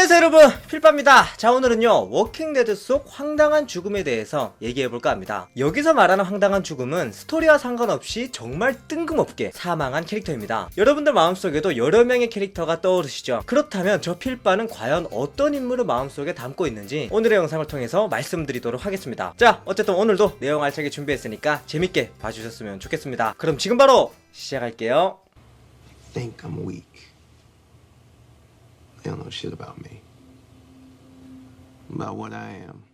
안녕하세요 여러분, 필빠입니다. 자, 오늘은요 워킹데드 속 황당한 죽음에 대해서 얘기해볼까 합니다. 여기서 말하는 황당한 죽음은 스토리와 상관없이 정말 뜬금없게 사망한 캐릭터입니다. 여러분들 마음속에도 여러 명의 캐릭터가 떠오르시죠? 그렇다면 저 필빠는 과연 어떤 인물을 마음속에 담고 있는지 오늘의 영상을 통해서 말씀드리도록 하겠습니다. 자, 어쨌든 오늘도 내용 알차게 준비했으니까 재밌게 봐주셨으면 좋겠습니다. 그럼 지금 바로 시작할게요. Think I'm weak. They don't know shit about me. About what I am.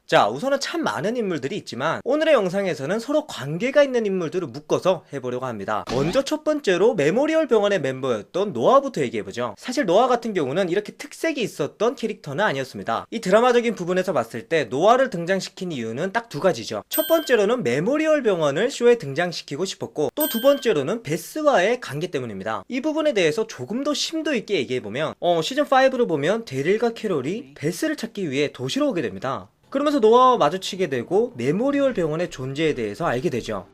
자, 우선은 참 많은 인물들이 있지만 오늘의 영상에서는 서로 관계가 있는 인물들을 묶어서 해보려고 합니다. 먼저 첫 번째로 메모리얼 병원의 멤버였던 노아부터 얘기해보죠. 사실 노아 같은 경우는 이렇게 특색이 있었던 캐릭터는 아니었습니다. 이 드라마적인 부분에서 봤을 때 노아를 등장시킨 이유는 딱 두 가지죠. 첫 번째로는 메모리얼 병원을 쇼에 등장시키고 싶었고, 또 두 번째로는 베스와의 관계 때문입니다. 이 부분에 대해서 조금 더 심도 있게 얘기해보면 시즌5를 보면 데릴과 캐롤이 베스를 찾기 위해 도시로 오게 됩니다. 그러면서 노아와 마주치게 되고 메모리얼 병원의 존재에 대해서 알게 되죠.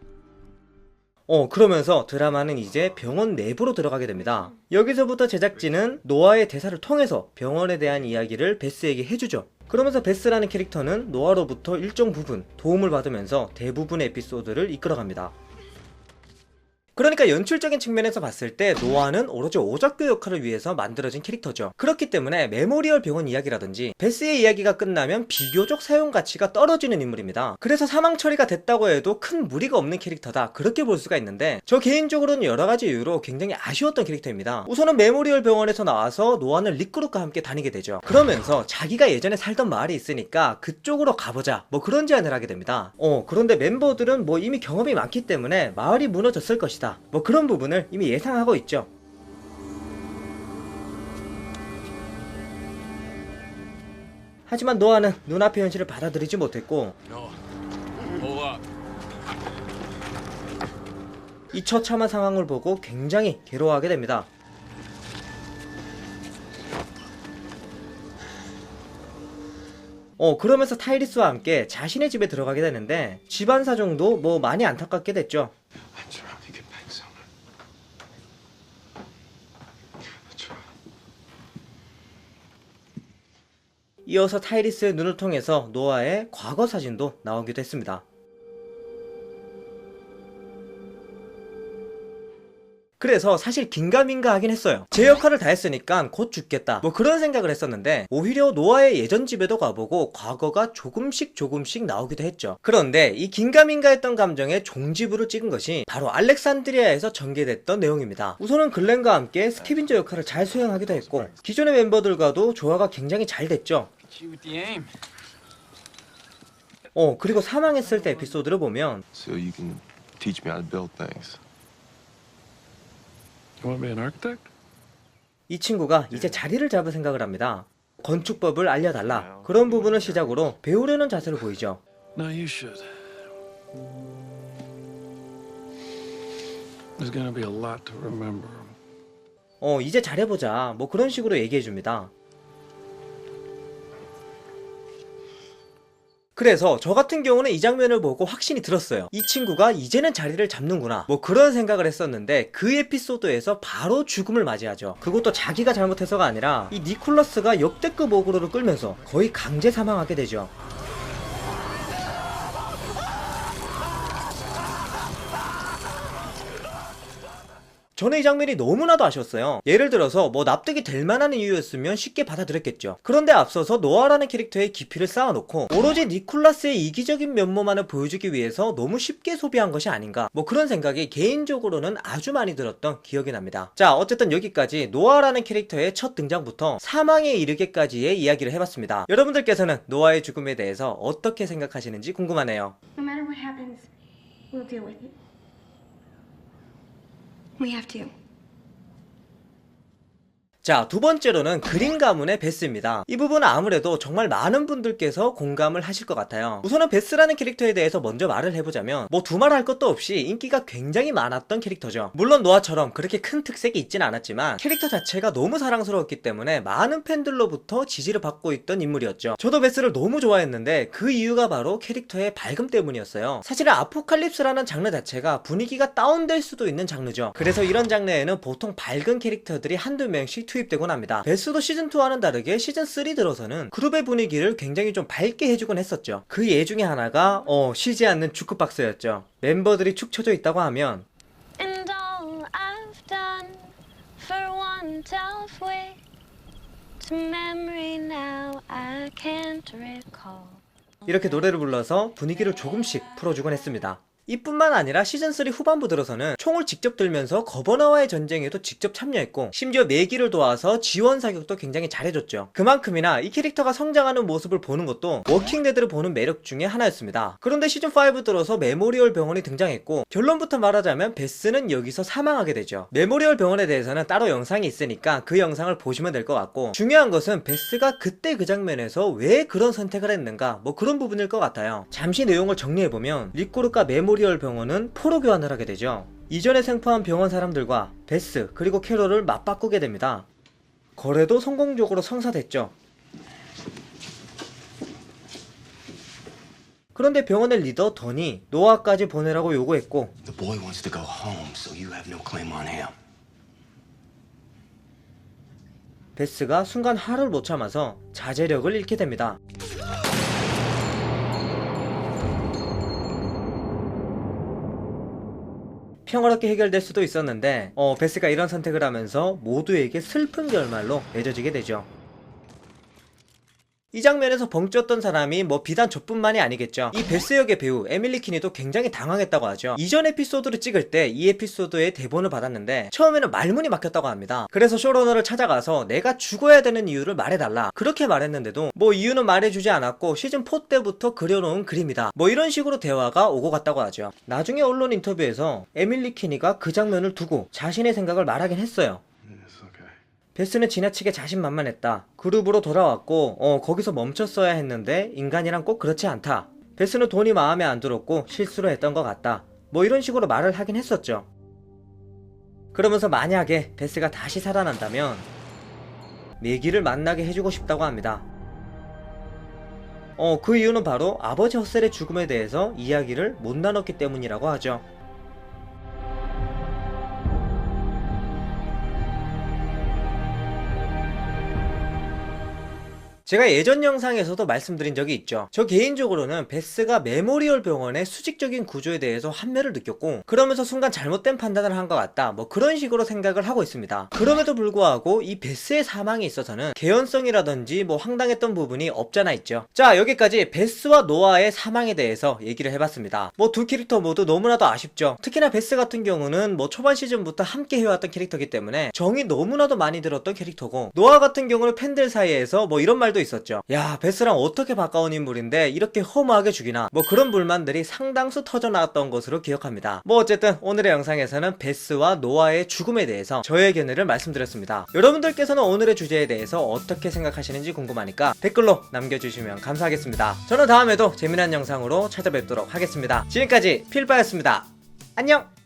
그러면서 드라마는 이제 병원 내부로 들어가게 됩니다. 여기서부터 제작진은 노아의 대사를 통해서 병원에 대한 이야기를 베스에게 해주죠. 그러면서 베스라는 캐릭터는 노아로부터 일정 부분 도움을 받으면서 대부분의 에피소드를 이끌어갑니다. 그러니까 연출적인 측면에서 봤을 때 노아는 오로지 오작교 역할을 위해서 만들어진 캐릭터죠. 그렇기 때문에 메모리얼 병원 이야기라든지 베스의 이야기가 끝나면 비교적 사용 가치가 떨어지는 인물입니다. 그래서 사망 처리가 됐다고 해도 큰 무리가 없는 캐릭터다, 그렇게 볼 수가 있는데, 저 개인적으로는 여러가지 이유로 굉장히 아쉬웠던 캐릭터입니다. 우선은 메모리얼 병원에서 나와서 노아는 리크룩과 함께 다니게 되죠. 그러면서 자기가 예전에 살던 마을이 있으니까 그쪽으로 가보자, 뭐 그런 제안을 하게 됩니다. 그런데 멤버들은 뭐 이미 경험이 많기 때문에 마을이 무너졌을 것이다, 뭐 그런 부분을 이미 예상하고 있죠. 하지만 노아는 눈앞의 현실을 받아들이지 못했고 이 처참한 상황을 보고 굉장히 괴로워하게 됩니다. 그러면서 타이리스와 함께 자신의 집에 들어가게 되는데 집안 사정도 뭐 많이 안타깝게 됐죠. 이어서 타이리스의 눈을 통해서 노아의 과거 사진도 나오기도 했습니다. 그래서 사실 긴가민가 하긴 했어요. 제 역할을 다 했으니까 곧 죽겠다, 뭐 그런 생각을 했었는데 오히려 노아의 예전 집에도 가보고 과거가 조금씩 나오기도 했죠. 그런데 이 긴가민가 했던 감정에 종지부를 찍은 것이 바로 알렉산드리아에서 전개됐던 내용입니다. 우선은 글렌과 함께 스캐빈저 역할을 잘 수행하기도 했고 기존의 멤버들과도 조화가 굉장히 잘 됐죠. 그리고 사망했을 때 에피소드를 보면 So you can teach me how to build things. You want me an architect? 이 친구가 이제 자리를 잡을 생각을 합니다. 건축법을 알려달라, 그런 부분을 시작으로 배우려는 자세를 보이죠. No, you should. There's gonna be a lot to remember. 이제 잘해보자, 뭐 그런 식으로 얘기해줍니다. 그래서 저 같은 경우는 이 장면을 보고 확신이 들었어요. 이 친구가 이제는 자리를 잡는구나, 뭐 그런 생각을 했었는데 그 에피소드에서 바로 죽음을 맞이하죠. 그것도 자기가 잘못해서가 아니라 이 니콜라스가 역대급 어그로를 끌면서 거의 강제 사망하게 되죠. 저는 이 장면이 너무나도 아쉬웠어요. 예를 들어서 뭐 납득이 될 만한 이유였으면 쉽게 받아들였겠죠. 그런데 앞서서 노아라는 캐릭터의 깊이를 쌓아놓고 오로지 니콜라스의 이기적인 면모만을 보여주기 위해서 너무 쉽게 소비한 것이 아닌가, 뭐 그런 생각이 개인적으로는 아주 많이 들었던 기억이 납니다. 자, 어쨌든 여기까지 노아라는 캐릭터의 첫 등장부터 사망에 이르게까지의 이야기를 해봤습니다. 여러분들께서는 노아의 죽음에 대해서 어떻게 생각하시는지 궁금하네요. No matter what happens, we'll deal with it. We have to. 자, 두 번째로는 그림 가문의 베스입니다. 이 부분은 아무래도 정말 많은 분들께서 공감을 하실 것 같아요. 우선은 베스라는 캐릭터에 대해서 먼저 말을 해보자면 뭐 두말할 것도 없이 인기가 굉장히 많았던 캐릭터죠. 물론 노아처럼 그렇게 큰 특색이 있진 않았지만 캐릭터 자체가 너무 사랑스러웠기 때문에 많은 팬들로부터 지지를 받고 있던 인물이었죠. 저도 베스를 너무 좋아했는데 그 이유가 바로 캐릭터의 밝음 때문이었어요. 사실은 아포칼립스라는 장르 자체가 분위기가 다운될 수도 있는 장르죠. 그래서 이런 장르에는 보통 밝은 캐릭터들이 한두 명씩 투입되곤 합니다. 베스도 시즌2와는 다르게 시즌3 들어서는 그룹의 분위기를 굉장히 좀 밝게 해주곤 했었죠. 그 예 중에 하나가 쉬지 않는 주크박스였죠. 멤버들이 축 처져 있다고 하면 And all I've done for one tough week to memory now I can't recall. 이렇게 노래를 불러서 분위기를 조금씩 풀어주곤 했습니다. 이뿐만 아니라 시즌3 후반부 들어서는 총을 직접 들면서 거버너와의 전쟁에도 직접 참여했고 심지어 매기를 도와서 지원 사격도 굉장히 잘해줬죠. 그만큼이나 이 캐릭터가 성장하는 모습을 보는 것도 워킹데드를 보는 매력 중에 하나였습니다. 그런데 시즌5 들어서 메모리얼 병원이 등장했고 결론부터 말하자면 베스는 여기서 사망하게 되죠. 메모리얼 병원에 대해서는 따로 영상이 있으니까 그 영상을 보시면 될 것 같고 중요한 것은 베스가 그때 그 장면에서 왜 그런 선택을 했는가 뭐 그런 부분일 것 같아요. 잠시 내용을 정리해보면 리코르과 메모리얼 병원은 포로 교환을 하게 되죠. 이전에 생포한 병원 사람들과 베스 그리고 캐롤을 맞바꾸게 됩니다. 거래도 성공적으로 성사됐죠. 그런데 병원의 리더 던이 노아까지 보내라고 요구했고 The boy wants to go home, so you have no claim on him. 베스가 순간 화를 못 참아서 자제력을 잃게 됩니다. 평화롭게 해결될 수도 있었는데 베스가 이런 선택을 하면서 모두에게 슬픈 결말로 맺어지게 되죠. 이 장면에서 벙쪘던 사람이 뭐 비단 저뿐만이 아니겠죠. 이 베스 역의 배우 에밀리 키니도 굉장히 당황했다고 하죠. 이전 에피소드를 찍을 때 이 에피소드의 대본을 받았는데 처음에는 말문이 막혔다고 합니다. 그래서 쇼러너를 찾아가서 내가 죽어야 되는 이유를 말해달라 그렇게 말했는데도 뭐 이유는 말해주지 않았고 시즌4 때부터 그려놓은 그림이다 뭐 이런 식으로 대화가 오고 갔다고 하죠. 나중에 언론 인터뷰에서 에밀리 키니가 그 장면을 두고 자신의 생각을 말하긴 했어요. 베스는 지나치게 자신만만했다. 그룹으로 돌아왔고 거기서 멈췄어야 했는데 인간이란 꼭 그렇지 않다. 베스는 돈이 마음에 안 들었고 실수로 했던 것 같다. 뭐 이런 식으로 말을 하긴 했었죠. 그러면서 만약에 베스가 다시 살아난다면 매기를 만나게 해주고 싶다고 합니다. 그 이유는 바로 아버지 허셀의 죽음에 대해서 이야기를 못 나눴기 때문이라고 하죠. 제가 예전 영상에서도 말씀드린 적이 있죠. 저 개인적으로는 베스가 메모리얼 병원의 수직적인 구조에 대해서 환멸을 느꼈고 그러면서 순간 잘못된 판단을 한 것 같다 뭐 그런 식으로 생각을 하고 있습니다. 그럼에도 불구하고 이 베스의 사망에 있어서는 개연성이라든지 뭐 황당했던 부분이 없잖아 있죠. 자 여기까지 베스와 노아의 사망에 대해서 얘기를 해봤습니다. 뭐 두 캐릭터 모두 너무나도 아쉽죠. 특히나 베스 같은 경우는 뭐 초반 시즌부터 함께 해왔던 캐릭터이기 때문에 정이 너무나도 많이 들었던 캐릭터고 노아 같은 경우는 팬들 사이에서 뭐 이런 말도 있었죠. 야 베스랑 어떻게 가까운 인물인데 이렇게 허무하게 죽이나 뭐 그런 불만들이 상당수 터져나왔던 것으로 기억합니다. 뭐 어쨌든 오늘의 영상에서는 베스와 노아의 죽음에 대해서 저의 견해를 말씀드렸습니다. 여러분들께서는 오늘의 주제에 대해서 어떻게 생각하시는지 궁금하니까 댓글로 남겨주시면 감사하겠습니다. 저는 다음에도 재미난 영상으로 찾아뵙도록 하겠습니다. 지금까지 필바였습니다. 안녕.